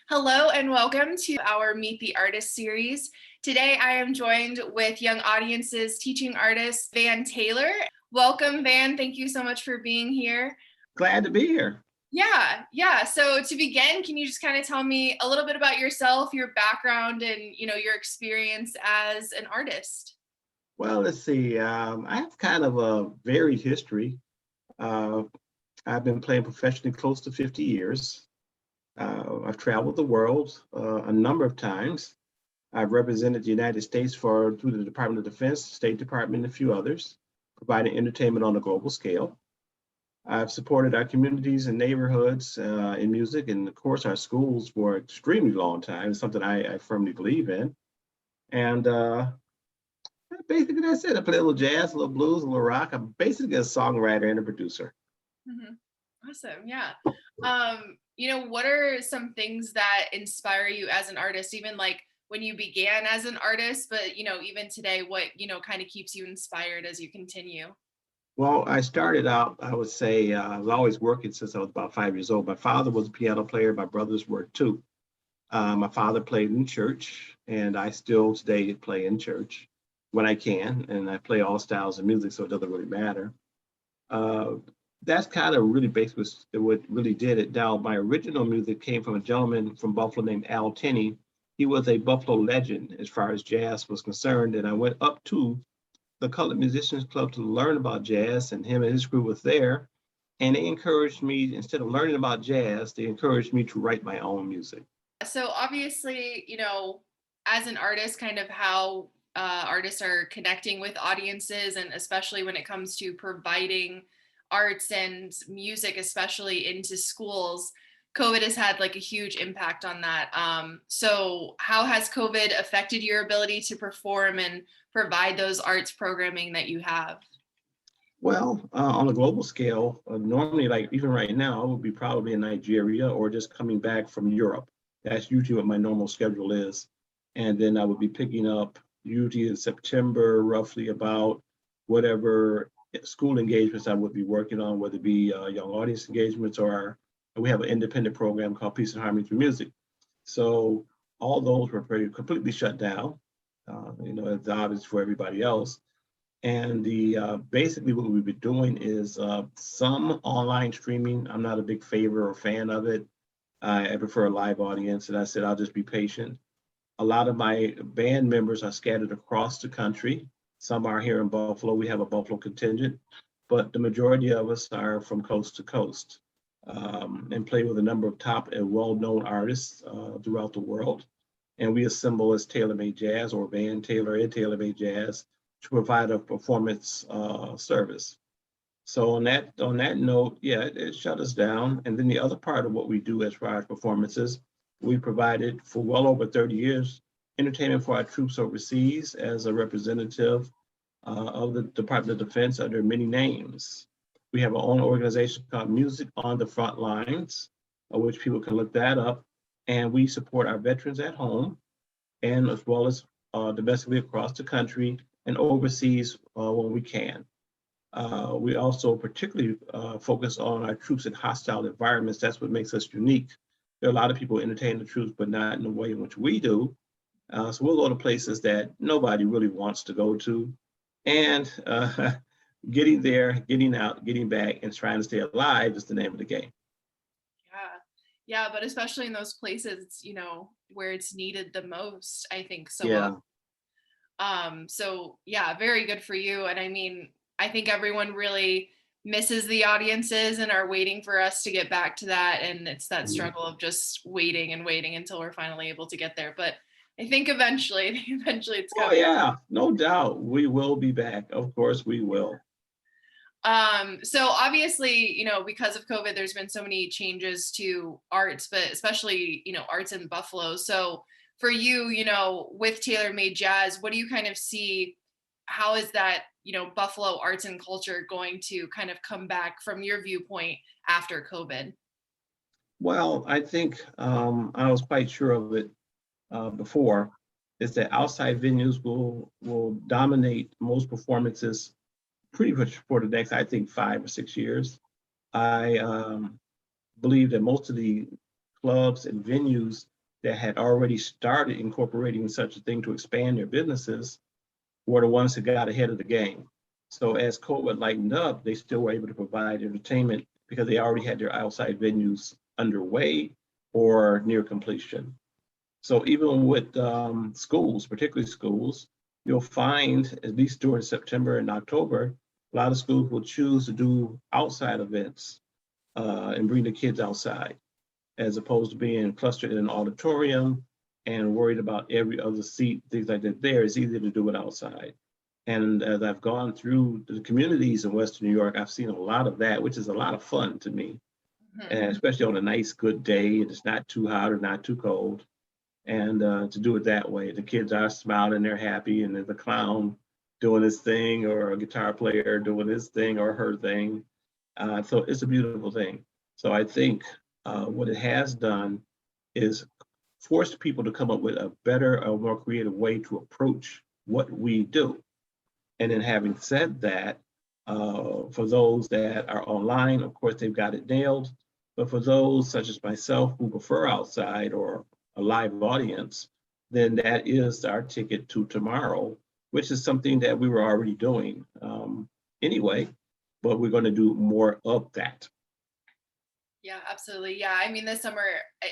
Hello and welcome to our Meet the Artist series. Today I am joined with Young Audiences teaching artist Van Taylor. Welcome, Van. Thank you so much for being here. Glad to be here. Yeah. So to begin, can you just kind of tell me a little bit about yourself, your background, and your experience as an artist? Well, let's see. I have kind of a varied history. Uh, I've been playing professionally close to 50 years. I've traveled the world a number of times. I've represented the United States through the Department of Defense, State Department, and a few others, providing entertainment on a global scale. I've supported our communities and neighborhoods in music, and of course, our schools for an extremely long time. It's something I firmly believe in. And basically, that's it. I play a little jazz, a little blues, a little rock. I'm basically a songwriter and a producer. Mhm. Awesome. Yeah. What are some things that inspire you as an artist, even like when you began as an artist, but even today, what kind of keeps you inspired as you continue? Well, I started out, I would say, I was always working since I was about 5 years old. My father was a piano player. My brothers were too. My father played in church, and I still today play in church when I can. And I play all styles of music, so it doesn't really matter. Uh, that's kind of really basically what really did it. Now, my original music came from a gentleman from Buffalo named Al Tenney. He was a Buffalo legend as far as jazz was concerned. And I went up to the Colored Musicians Club to learn about jazz, and him and his group was there. And they encouraged me, instead of learning about jazz, they encouraged me to write my own music. So obviously, as an artist, kind of how artists are connecting with audiences, and especially when it comes to providing arts and music, especially into schools, COVID has had like a huge impact on that. So how has COVID affected your ability to perform and provide those arts programming that you have? Well, on a global scale, normally, like even right now, I would be probably in Nigeria or just coming back from Europe. That's usually what my normal schedule is. And then I would be picking up usually in September, roughly about whatever school engagements I would be working on, whether it be young audience engagements or we have an independent program called Peace and Harmony Through Music. So all those were pretty completely shut down. It's obvious for everybody else. And the basically what we've been doing is some online streaming. I'm not a big favor or fan of it. I prefer a live audience, and I said I'll just be patient. A lot of my band members are scattered across the country. Some are here in Buffalo. We have a Buffalo contingent, but the majority of us are from coast to coast and play with a number of top and well-known artists throughout the world. And we assemble as Taylor Made Jazz or Band Taylor and Taylor Made Jazz to provide a performance service. So on that note, yeah, it shut us down. And then the other part of what we do as far as performances, we provided for well over 30 years entertainment for our troops overseas as a representative of the Department of Defense under many names. We have our own organization called Music on the Front Lines, which people can look that up. And we support our veterans at home and as well as domestically across the country and overseas when we can. We also particularly focus on our troops in hostile environments. That's what makes us unique. There are a lot of people entertain the troops, but not in the way in which we do. So we'll go to places that nobody really wants to go to. And getting there, getting out, getting back, and trying to stay alive is the name of the game. Yeah. Yeah, but especially in those places, where it's needed the most, I think so. Yeah. So yeah, very good for you. And I mean, I think everyone really misses the audiences and are waiting for us to get back to that. And it's that Mhm. struggle of just waiting and waiting until we're finally able to get there. But I think eventually, eventually it's Oh, coming. yeah, no doubt. We will be back. Of course, we will. So obviously, because of COVID, there's been so many changes to arts, but especially, arts in Buffalo. So for you, with Taylor Made Jazz, what do you kind of see? How is that, Buffalo arts and culture going to kind of come back from your viewpoint after COVID? Well, I think I was quite sure of it before, is that outside venues will dominate most performances pretty much for the next, I think, 5 or 6 years. I believe that most of the clubs and venues that had already started incorporating such a thing to expand their businesses were the ones that got ahead of the game. So as COVID lightened up, they still were able to provide entertainment because they already had their outside venues underway or near completion. So even with schools, particularly schools, you'll find, at least during September and October, a lot of schools will choose to do outside events and bring the kids outside, as opposed to being clustered in an auditorium and worried about every other seat, things like that. There, it's easier to do it outside. And as I've gone through the communities in Western New York, I've seen a lot of that, which is a lot of fun to me, and especially on a nice, good day, and it's not too hot or not too cold. And to do it that way, the kids are smiling, they're happy, and there's a clown doing his thing, or a guitar player doing his thing or her thing. So it's a beautiful thing. So I think what it has done is forced people to come up with a better, a more creative way to approach what we do. And then having said that, for those that are online, of course, they've got it nailed. But for those such as myself who prefer outside or a live audience, then that is our ticket to tomorrow, which is something that we were already doing anyway, but we're going to do more of that. Yeah, absolutely. Yeah. I mean, this summer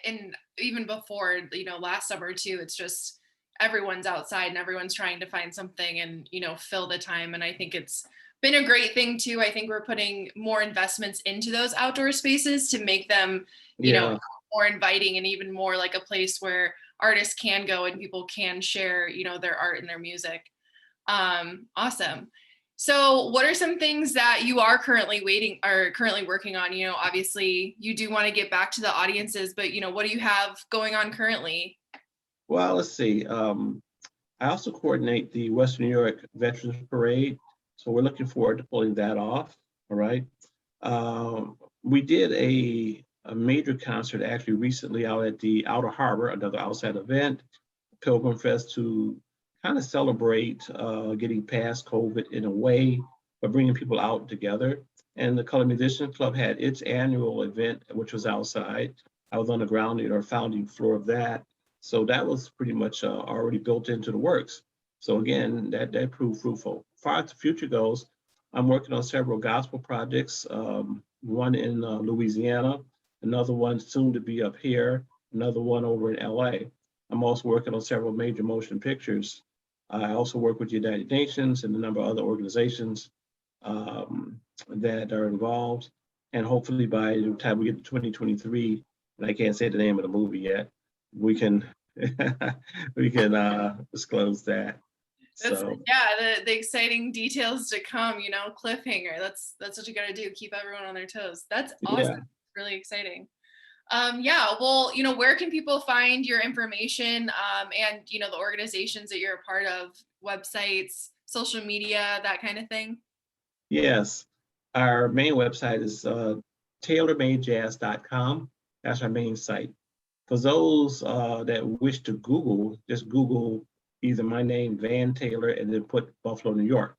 and even before, last summer too, it's just everyone's outside and everyone's trying to find something and, fill the time. And I think it's been a great thing too. I think we're putting more investments into those outdoor spaces to make them, Yeah. more inviting and even more like a place where artists can go and people can share, their art and their music. Awesome. So what are some things that you are currently currently working on? Obviously you do want to get back to the audiences, but what do you have going on currently? Well, let's see. I also coordinate the Western New York Veterans Parade. So we're looking forward to pulling that off. All right. We did a major concert actually recently out at the Outer Harbor, another outside event, Pilgrim Fest, to kind of celebrate getting past COVID in a way, but bringing people out together. And the Color Musician Club had its annual event, which was outside. I was on the ground or founding floor of that. So that was pretty much already built into the works. So again, that proved fruitful. As far as the future goes, I'm working on several gospel projects, one in Louisiana, another one soon to be up here, another one over in LA. I'm also working on several major motion pictures. I also work with the United Nations and a number of other organizations that are involved. And hopefully by the time we get to 2023, and I can't say the name of the movie yet, we can disclose that. The exciting details to come, cliffhanger. That's what you got to do. Keep everyone on their toes. That's awesome. Yeah. Really exciting. Well, where can people find your information and, the organizations that you're a part of, websites, social media, that kind of thing? Yes. Our main website is tailormadejazz.com. That's our main site. For those that wish to Google, just Google either my name, Van Taylor, and then put Buffalo, New York.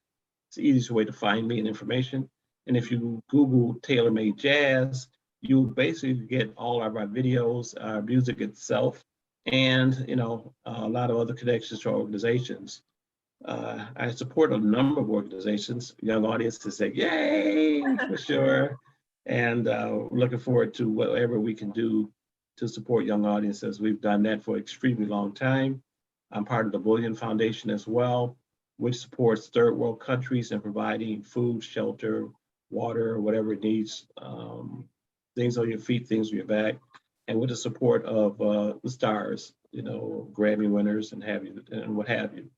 It's the easiest way to find me and information. And if you Google Tailor Made Jazz, you'll basically get all of our videos, our music itself, and a lot of other connections to our organizations. I support a number of organizations. Young Audiences say, yay, for sure. And looking forward to whatever we can do to support young audiences. We've done that for an extremely long time. I'm part of the Bullion Foundation as well, which supports third world countries in providing food, shelter, water, whatever it needs, things on your feet, things on your back, and with the support of the stars, Grammy winners and what have you.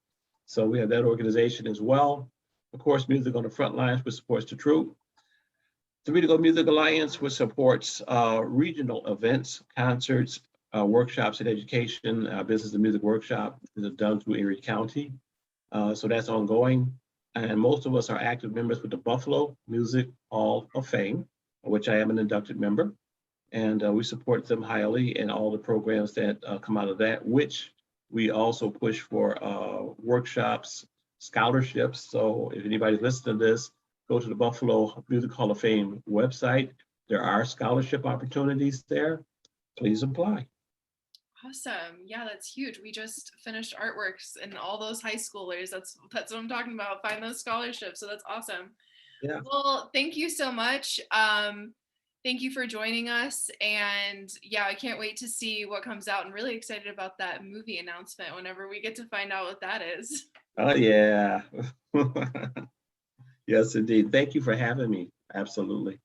So we have that organization as well. Of course, Music on the Front Lines, which supports the troop. The Ridigo Music Alliance, which supports regional events, concerts, workshops in education. Business and Music Workshop is done through Erie County. So that's ongoing. And most of us are active members with the Buffalo Music Hall of Fame, which I am an inducted member. And we support them highly in all the programs that come out of that, which we also push for workshops, scholarships. So if anybody's listening to this, go to the Buffalo Music Hall of Fame website. There are scholarship opportunities there. Please apply. Awesome. Yeah, that's huge. We just finished artworks and all those high schoolers. That's what I'm talking about. Find those scholarships. So that's awesome. Yeah. Well, thank you so much. Thank you for joining us. And yeah, I can't wait to see what comes out. I'm really excited about that movie announcement whenever we get to find out what that is. Oh, yeah. Yes, indeed. Thank you for having me. Absolutely.